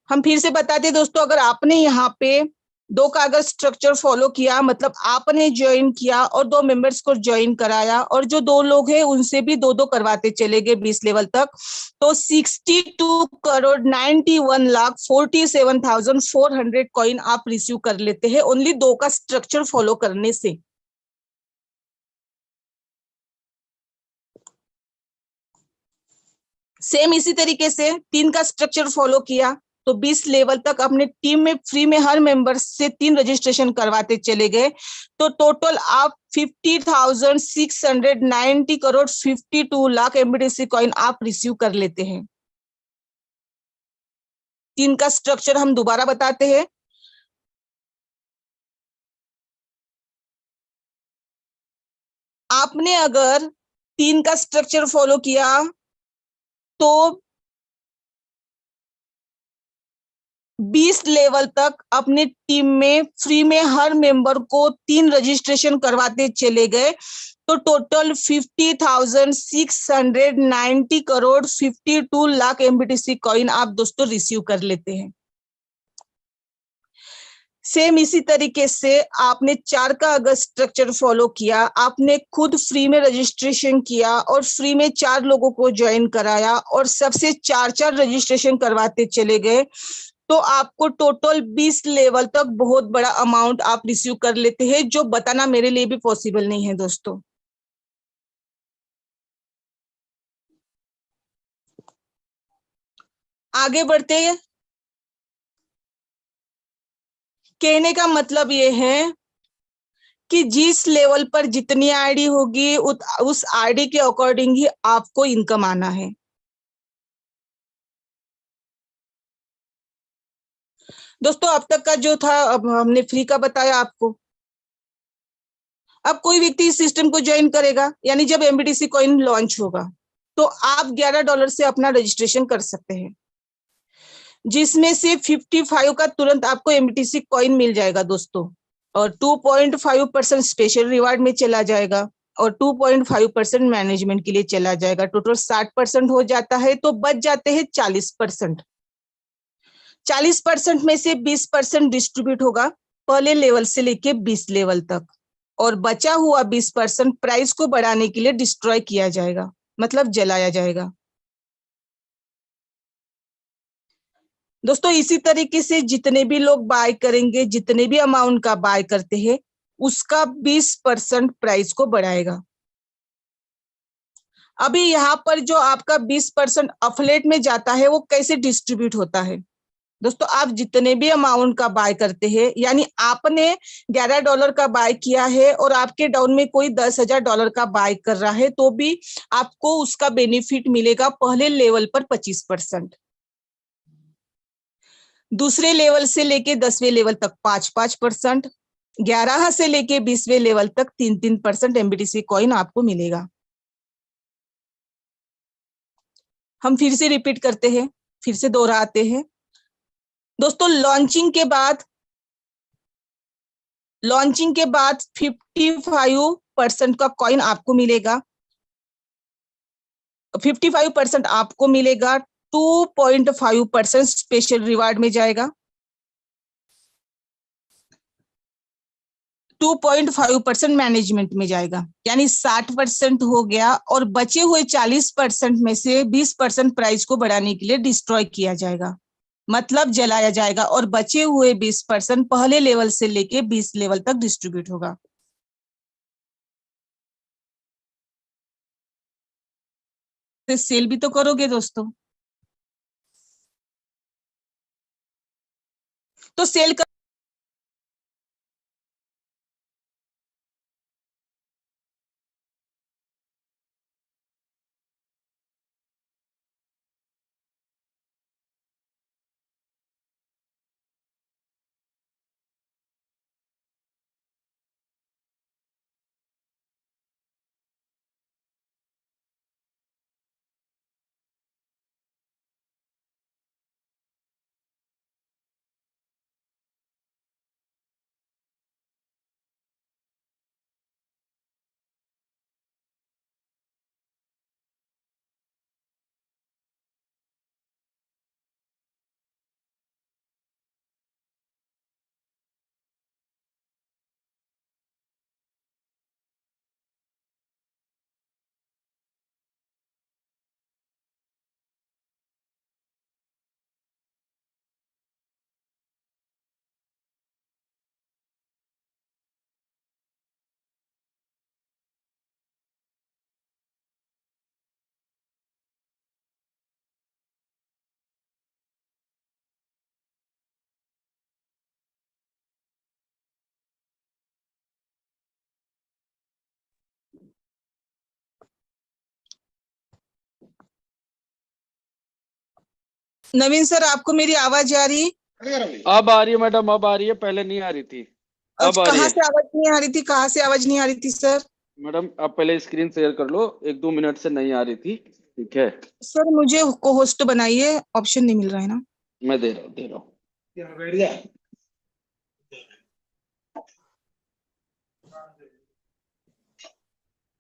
हम फिर से बताते हैं दोस्तों, अगर आपने यहाँ पे 2 का अगर स्ट्रक्चर फॉलो किया, मतलब आपने ज्वाइन किया और 2 मेंबर्स को ज्वाइन कराया, और जो 2 लोग हैं उनसे भी 2-2 करवाते चले गए 20 लेवल तक, तो 62,91,47,400 कॉइन आप रिसीव कर लेते हैं ओनली 2 का स्ट्रक्चर फॉलो करने से। सेम इसी तरीके से 3 का स्ट्रक्चर फॉलो किया तो 20 लेवल तक अपने टीम में फ्री में हर मेंबर से 3 रजिस्ट्रेशन करवाते चले गए, तो टोटल आप 50,690 करोड़ 52 लाख एमबीटीसी कॉइन आप रिसीव कर लेते हैं। 3 का स्ट्रक्चर हम दोबारा बताते हैं, आपने अगर 3 का स्ट्रक्चर फॉलो किया तो 20 लेवल तक अपने टीम में फ्री में हर मेंबर को 3 रजिस्ट्रेशन करवाते चले गए, तो टोटल 50,690 करोड़ 52 लाख एमबीटीसी कॉइन आप दोस्तों रिसीव कर लेते हैं। सेम इसी तरीके से आपने 4 का अगर स्ट्रक्चर फॉलो किया, आपने खुद फ्री में रजिस्ट्रेशन किया और फ्री में 4 लोगों को ज्वाइन कराया और सबसे 4-4 रजिस्ट्रेशन करवाते चले गए, तो आपको टोटल 20 लेवल तक बहुत बड़ा अमाउंट आप रिसीव कर लेते हैं, जो बताना मेरे लिए भी पॉसिबल नहीं है दोस्तों। आगे बढ़ते हैं, कहने का मतलब ये है कि जिस लेवल पर जितनी आईडी होगी उस आईडी के अकॉर्डिंग ही आपको इनकम आना है। दोस्तों अब तक का जो था, अब हमने फ्री का बताया आपको। अब कोई व्यक्ति इस सिस्टम को ज्वाइन करेगा, यानी जब एमबीटीसी कॉइन लॉन्च होगा तो आप $11 से अपना रजिस्ट्रेशन कर सकते हैं, जिसमें से 55 का तुरंत आपको एमबीटीसी कॉइन मिल जाएगा दोस्तों, और 2.5% स्पेशल रिवार्ड में चला जाएगा और 2.5% मैनेजमेंट के लिए चला जाएगा। टोटल 60% हो जाता है, तो बच जाते हैं 40%। 40% में से 20% डिस्ट्रीब्यूट होगा पहले लेवल से लेके 20 लेवल तक, और बचा हुआ 20% प्राइस को बढ़ाने के लिए डिस्ट्रॉय किया जाएगा, मतलब जलाया जाएगा। दोस्तों इसी तरीके से जितने भी लोग बाय करेंगे, जितने भी अमाउंट का बाय करते हैं, उसका 20% प्राइस को बढ़ाएगा। अभी यहाँ पर जो आपका 20% अफलेट में जाता है वो कैसे डिस्ट्रीब्यूट होता है दोस्तों, आप जितने भी अमाउंट का बाय करते हैं, यानी आपने $11 का बाय किया है और आपके डाउन में कोई $10,000 का बाय कर रहा है, तो भी आपको उसका बेनिफिट मिलेगा पहले लेवल पर 25%, दूसरे लेवल से लेके 10वें लेवल तक 5-5%, 11 से लेके 20वें लेवल तक 3-3% एमबीटीसी कॉइन आपको मिलेगा। हम फिर से रिपीट करते हैं, फिर से दोहराते हैं दोस्तों। लॉन्चिंग के बाद 55% का कॉइन आपको मिलेगा, 55% आपको मिलेगा, 2.5% स्पेशल रिवार्ड में जाएगा, 2.5% मैनेजमेंट में जाएगा, यानी 60% हो गया। और बचे हुए 40% में से 20% प्राइस को बढ़ाने के लिए डिस्ट्रॉय किया जाएगा, मतलब जलाया जाएगा, और बचे हुए 20% पहले लेवल से लेके 20 लेवल तक डिस्ट्रीब्यूट होगा। तो सेल भी तो करोगे दोस्तों, तो सेल कर नवीन सर, आपको मेरी आवाज आ रही? अब आ रही है मैडम, अब आ रही है, पहले नहीं आ रही थी, अब आ रही कहाँ है। से आवाज नहीं आ रही थी? कहाँ से आवाज नहीं आ रही थी सर? मैडम आप पहले स्क्रीन शेयर कर लो, 1-2 मिनट से नहीं आ रही थी, ठीक है। सर मुझे को होस्ट बनाइए, ऑप्शन नहीं मिल रहा है ना। मैं दे रहा हूँ, दे रहा हूँ।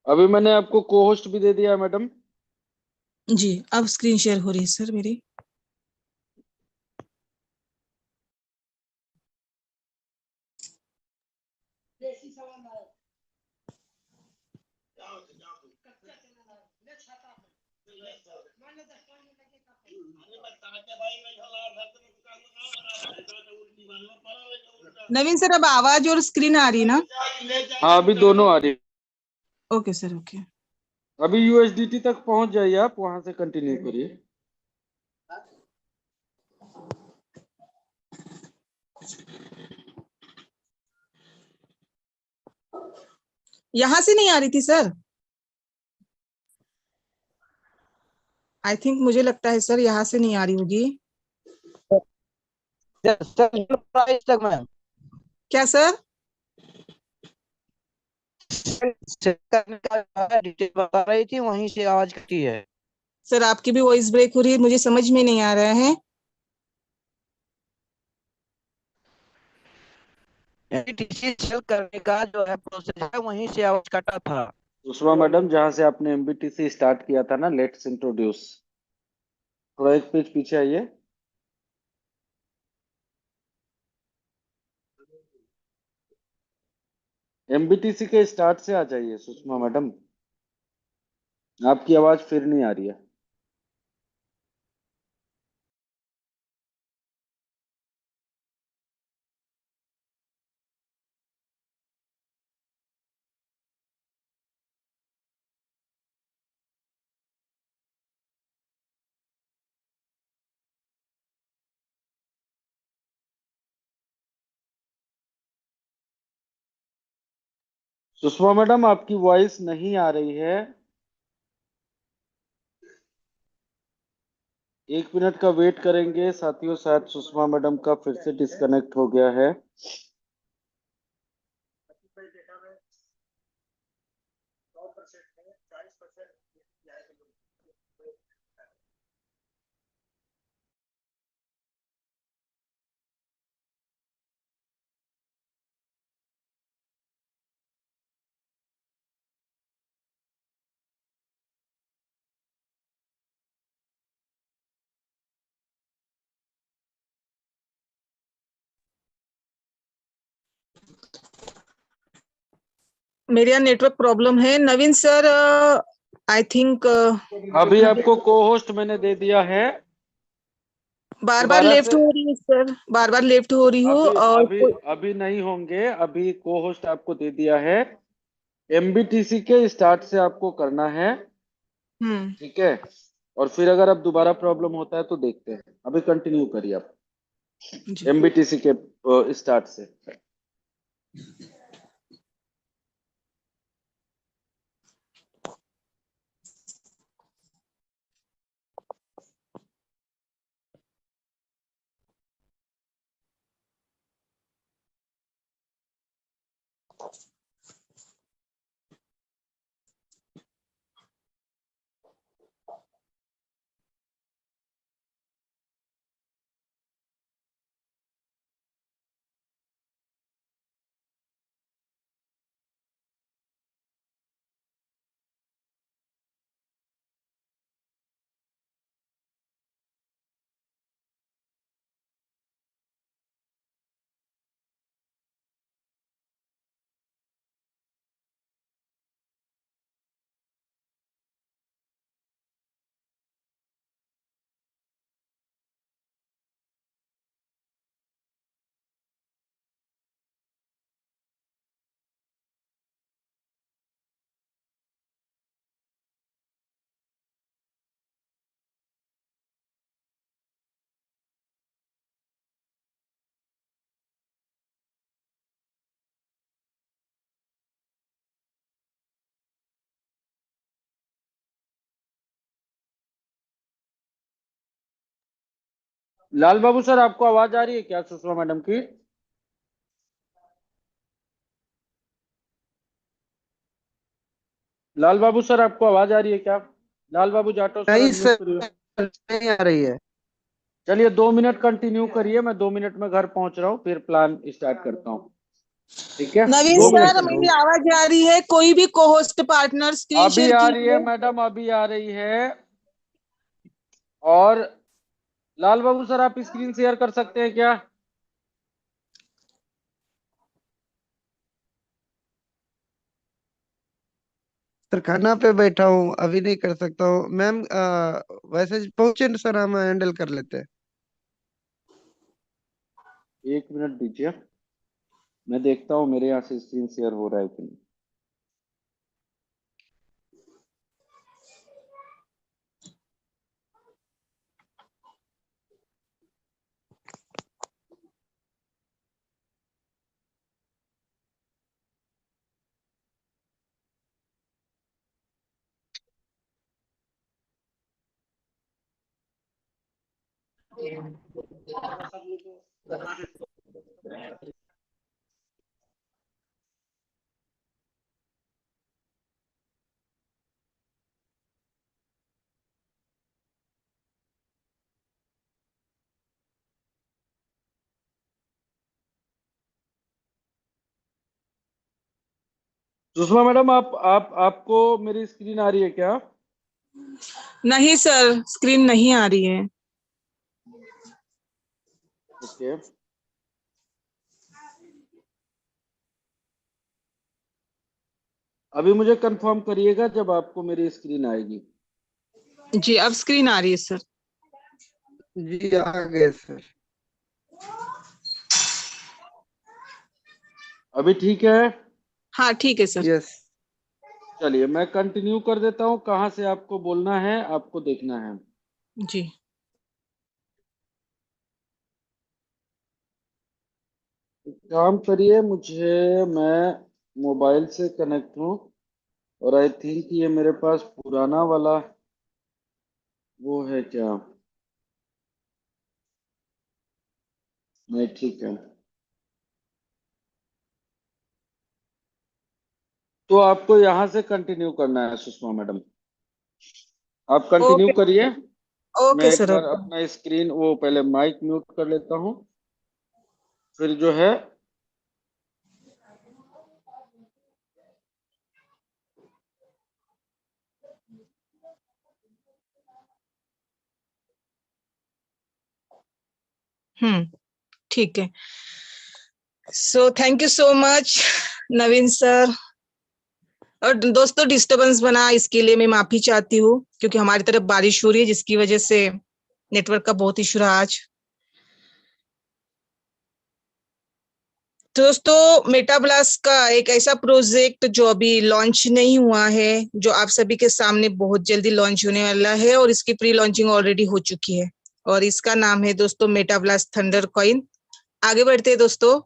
अभी मैंने आपको को होस्ट भी दे दिया है मैडम। जी, अब स्क्रीन शेयर हो रही है सर मेरी। नवीन सर, अब आवाज और स्क्रीन आ रही है ना? हाँ अभी दोनों आ रही है। Okay sir, okay. अभी यूएसडीटी तक पहुंच जाइए, आप वहां से कंटिन्यू करिए। यहाँ से नहीं आ रही थी सर? आई थिंक, मुझे लगता है सर यहाँ से नहीं आ रही होगी। प्राइस तक मैम क्या सर? चेक करने का डिटेल बता रही थी, वहीं से आवाज कटी है। सर आपकी भी वॉइस ब्रेक हो रही है, मुझे समझ में नहीं आ रहा है। एनटीसी सेल करने का जो है प्रोसेस है, वहीं से आवाज कटा था। सुषमा मैडम, जहां से आपने एमबीटीसी स्टार्ट किया था ना, लेट्स इंट्रोड्यूस, थोड़ा एक पेज पीछे आइए। एमबीटीसी के स्टार्ट से आ जाइए सुषमा मैडम, आपकी आवाज फिर नहीं आ रही है। सुषमा मैडम आपकी वॉइस नहीं आ रही है, 1 मिनट का वेट करेंगे साथियों, शायद सुषमा मैडम का फिर से डिस्कनेक्ट हो गया है। मेरे यहाँ नेटवर्क प्रॉब्लम है नवीन सर। आई थिंक अभी आपको को होस्ट मैंने दे दिया है, बार बार दोबारा लेफ्ट से। हो रही है सर, बार बार लेफ्ट हो रही हो अभी और अभी अभी नहीं होंगे, अभी को होस्ट आपको दे दिया है। एमबीटीसी के स्टार्ट से आपको करना है, हम्म। ठीक है। और फिर अगर अब दोबारा प्रॉब्लम होता है तो देखते हैं। अभी कंटिन्यू करिए आप जी। एमबीटीसी के स्टार्ट से। लाल बाबू सर, आपको आवाज आ रही है क्या सुषमा मैडम की? लाल बाबू सर, आपको आवाज आ रही है क्या? लाल बाबू जाटव सर, नहीं अनम्यूट सर, करिए। नहीं आ रही है। चलिए 2 मिनट कंटिन्यू करिए, मैं 2 मिनट में घर पहुंच रहा हूँ, फिर प्लान स्टार्ट करता हूँ, ठीक है। नवीन दो सर मिनट मेरी आवाज आ रही है? कोई भी को होस्ट पार्टनर स्क्रीन अभी शेयर आ रही है कीजिए। मैडम, अभी आ रही है। और लाल बाबू सर, आप स्क्रीन शेयर कर सकते हैं क्या? सर खाना पे बैठा हूँ, अभी नहीं कर सकता हूँ मैम। वैसे पहुंचे सर, हम हैंडल कर लेते हैं। 1 मिनट दीजिए, मैं देखता हूँ मेरे यहाँ से स्क्रीन शेयर हो रहा है कि नहीं। सुषमा मैडम, आपको मेरी स्क्रीन आ रही है क्या? नहीं सर, स्क्रीन नहीं आ रही है। ओके, अभी मुझे कंफर्म करिएगा जब आपको मेरी स्क्रीन आएगी। जी अब स्क्रीन आ रही है सर। जी आ गए सर। अभी ठीक है? हाँ ठीक है सर। यस। चलिए मैं कंटिन्यू कर देता हूँ, कहाँ से आपको बोलना है आपको देखना है। जी। एक काम करिए, मैं मोबाइल से कनेक्ट हूँ, और आई थिंक ये मेरे पास पुराना वाला वो है क्या? नहीं, ठीक है। तो आपको यहाँ से कंटिन्यू करना है सुषमा मैडम, आप कंटिन्यू ओके। करिए। ओके मैं एक सर बार ओके। अपना स्क्रीन, वो पहले माइक म्यूट कर लेता हूँ, फिर जो है ठीक है। So thank you so much Naveen sir. और दोस्तों डिस्टरबेंस बना इसके लिए मैं माफी चाहती हूँ, क्योंकि हमारी तरफ बारिश हो रही है जिसकी वजह से नेटवर्क का बहुत इशू रहा आज। दोस्तों मेटाब्लास्ट का एक ऐसा प्रोजेक्ट जो अभी लॉन्च नहीं हुआ है, जो आप सभी के सामने बहुत जल्दी लॉन्च होने वाला है और इसकी प्री लॉन्चिंग ऑलरेडी हो चुकी है, और इसका नाम है दोस्तों मेटाब्लास्ट थंडर कॉइन। आगे बढ़ते हैं दोस्तों।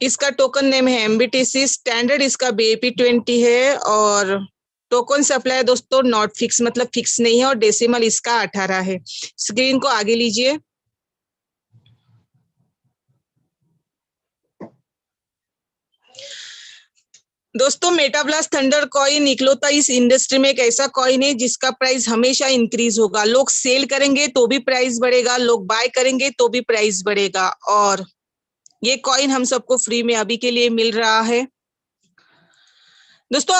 इसका टोकन नेम है MBTC, स्टैंडर्ड इसका BAP20 है, और टोकन सप्लाई दोस्तों नॉट फिक्स, मतलब फिक्स नहीं है, और डेसिमल इसका 18 है। स्क्रीन को आगे लीजिए। दोस्तों मेटाब्लास्ट थंडर कॉइन इकलौता इस इंडस्ट्री में एक ऐसा कॉइन है जिसका प्राइस हमेशा इंक्रीज होगा। लोग सेल करेंगे तो भी प्राइस बढ़ेगा, लोग बाय करेंगे तो भी प्राइस बढ़ेगा, और ये कॉइन हम सबको फ्री में अभी के लिए मिल रहा है। दोस्तों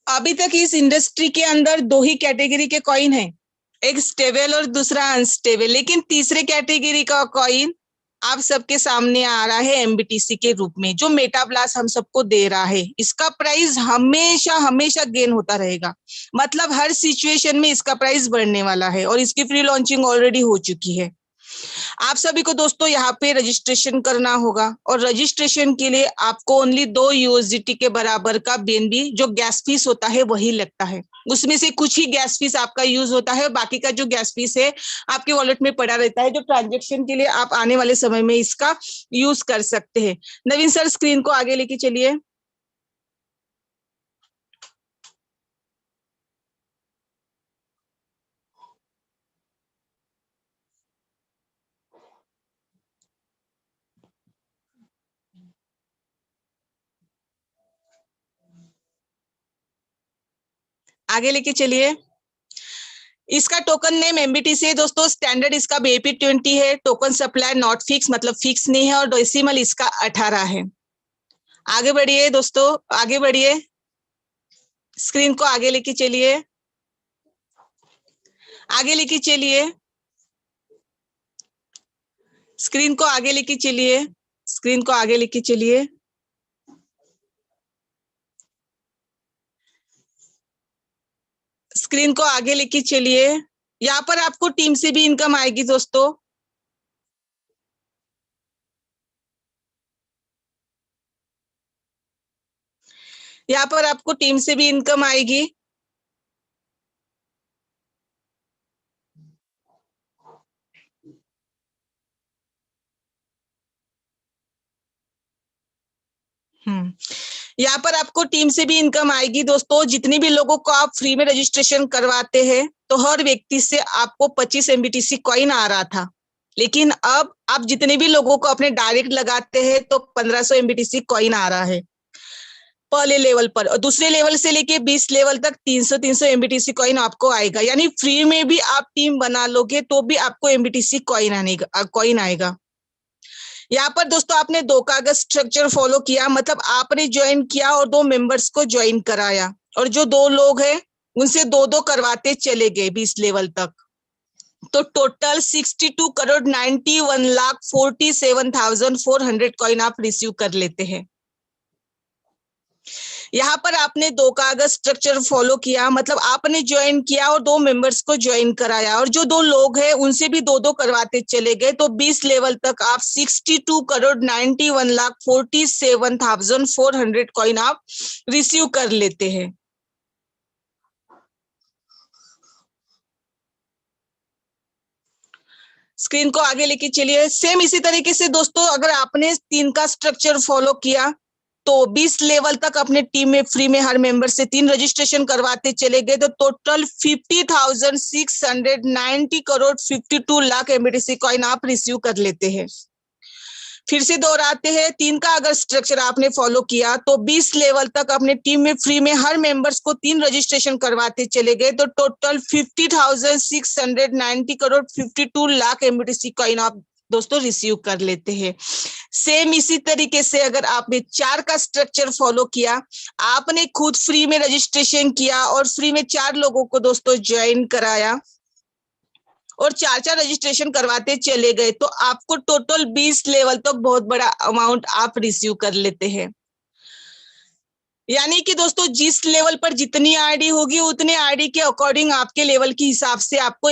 अभी तक इस इंडस्ट्री के अंदर दो ही कैटेगरी के कॉइन हैं, एक स्टेबल और दूसरा अनस्टेबल, लेकिन तीसरे कैटेगरी का कॉइन आप सबके सामने आ रहा है MBTC के रूप में, जो मेटाब्लास्ट हम सबको दे रहा है। इसका प्राइस हमेशा हमेशा गेन होता रहेगा, मतलब हर सिचुएशन में इसका प्राइस बढ़ने वाला है, और इसकी प्री लॉन्चिंग ऑलरेडी हो चुकी है। आप सभी को दोस्तों यहाँ पे रजिस्ट्रेशन करना होगा, और रजिस्ट्रेशन के लिए आपको ओनली 2 USDT के बराबर का BNB जो गैस फीस होता है वही लगता है। उसमें से कुछ ही गैस फीस आपका यूज होता है, बाकी का जो गैस फीस है आपके वॉलेट में पड़ा रहता है, जो ट्रांजेक्शन के लिए आप आने वाले समय में इसका यूज कर सकते हैं। नवीन सर स्क्रीन को आगे लेके चलिए। आगे लेके चलिए। इसका टोकन नेम MBTC है दोस्तों, स्टैंडर्ड इसका BAP20 है, टोकन सप्लाई नॉट फिक्स, मतलब फिक्स नहीं है, और डेसिमल इसका 18 है। आगे बढ़िए दोस्तों, आगे बढ़िए, स्क्रीन को आगे लेके चलिए, आगे लेके चलिए, स्क्रीन को आगे लेके चलिए, स्क्रीन को आगे लेके चलिए। स्क्रीन को आगे लेके चलिए। यहाँ पर आपको टीम से भी इनकम आएगी दोस्तों। यहाँ पर आपको टीम से भी इनकम आएगी। यहाँ पर आपको टीम से भी इनकम आएगी दोस्तों। जितने भी लोगों को आप फ्री में रजिस्ट्रेशन करवाते हैं, तो हर व्यक्ति से आपको 25 MBTC कॉइन आ रहा था, लेकिन अब आप जितने भी लोगों को अपने डायरेक्ट लगाते हैं तो 1500 MBTC कॉइन आ रहा है पहले लेवल पर, और दूसरे लेवल से लेके 20 लेवल तक 300 MBTC कॉइन आपको आएगा। यानी फ्री में भी आप टीम बना लोगे तो भी आपको MBTC कॉइन आएगा। यहाँ पर दोस्तों आपने 2 कागज स्ट्रक्चर फॉलो किया, मतलब आपने ज्वाइन किया और 2 मेंबर्स को ज्वाइन कराया, और जो 2 लोग हैं उनसे 2-2 करवाते चले गए 20 लेवल तक, तो टोटल 62 करोड़ 91,47,400 कॉइन आप रिसीव कर लेते हैं। यहाँ पर आपने 2 कागज स्ट्रक्चर फॉलो किया, मतलब आपने ज्वाइन किया और 2 मेंबर्स को ज्वाइन कराया, और जो 2 लोग हैं उनसे भी 2-2 करवाते चले गए, तो 20 लेवल तक आप 62 करोड़ 91,47,400 कॉइन आप रिसीव कर लेते हैं। स्क्रीन को आगे लेके चलिए। सेम इसी तरीके से दोस्तों अगर आपने 3 का स्ट्रक्चर फॉलो किया तो 20 लेवल तक अपने टीम में फ्री में हर मेंबर से 3 रजिस्ट्रेशन करवाते चले गए, तो total 50,690 crore 52 lakh MBTC coin आप रिसीव कर लेते हैं। फिर से दोहराते हैं, 3 का अगर स्ट्रक्चर आपने फॉलो किया तो 20 लेवल तक अपने टीम में फ्री में हर मेंबर्स को 3 रजिस्ट्रेशन करवाते चले गए, तो total 50,690 crore 52 lakh MBTC coin आप दोस्तों रिसीव कर लेते हैं। सेम इसी तरीके से अगर आपने 4 का स्ट्रक्चर फॉलो किया, आपने खुद फ्री में रजिस्ट्रेशन किया और फ्री में 4 लोगों को दोस्तों ज्वाइन कराया और 4 रजिस्ट्रेशन करवाते चले गए, तो आपको टोटल 20 लेवल तक बहुत बड़ा अमाउंट आप रिसीव कर लेते हैं। यानी कि दोस्तों जिस लेवल पर जितनी आरडी होगी उतने आरडी के अकॉर्डिंग आपके लेवल के हिसाब से आपको